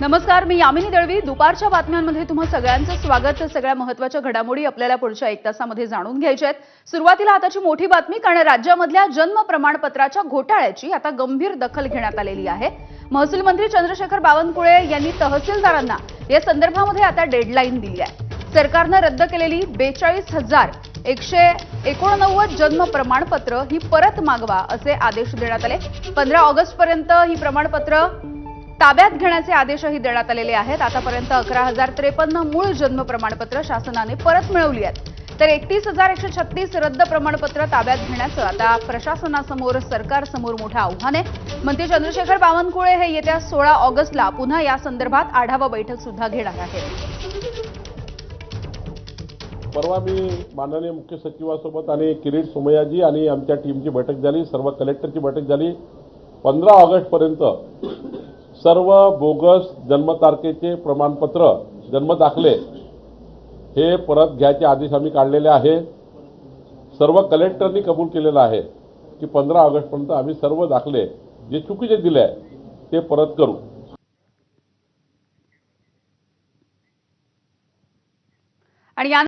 नमस्कार, मी यामिनी दळवी. दुपारच्या बातम्यांमध्ये तुम्हा सगळ्यांचं स्वागत. सगळ्या महत्त्वाच्या घडामोडी आपल्याला पुढच्या 1 तासामध्ये जाणून घ्यायच्या आहेत. सुरुवातीला आताची मोठी बातमी, कारण राज्यामधल्या जन्म प्रमाणपत्राच्या घोटाळ्याची आता गंभीर दखल घेण्यात आलेली आहे. महसूल मंत्री चंद्रशेखर बावनकुळे यांनी तहसीलदारांना या संदर्भामध्ये आता डेडलाईन दिली आहे. सरकारनं रद्द केलेली 42,189 जन्म प्रमाणपत्र ही परत मागवा असे आदेश देण्यात आले. 15 ऑगस्टपर्यंत ही प्रमाणपत्र ताब्यात घेण्याचे आदेशही देण्यात आलेले आहेत. आतापर्यंत 11,053 मूळ जन्म प्रमाणपत्र शासनाने परत मिळवली आहेत, तर 31,136 रद्द प्रमाणपत्र ताब्यात घेण्याचं आता प्रशासनासमोर, सरकारसमोर मोठं आव्हान आहे. मंत्री चंद्रशेखर बावनकुळे हे येत्या 16 ऑगस्टला पुन्हा या संदर्भात आढावा बैठक सुद्धा घेणार आहेत. परवा मी माननीय मुख्य सचिवासोबत आणि किरीट सोमय्याजी आणि आमच्या टीमची बैठक झाली, सर्व कलेक्टरची बैठक झाली. 15 ऑगस्टपर्यंत सर्व बोगस जन्मतारखेचे प्रमाणपत्र, जन्मदाखले हे परत घ्यायचे आदेश आम्ही काढलेले आहे. सर्व कलेक्टरनी कबूल केलेलं आहे की 15 ऑगस्टपर्यंत आम्ही सर्व दाखले जे चुकीचे दिले ते परत करू.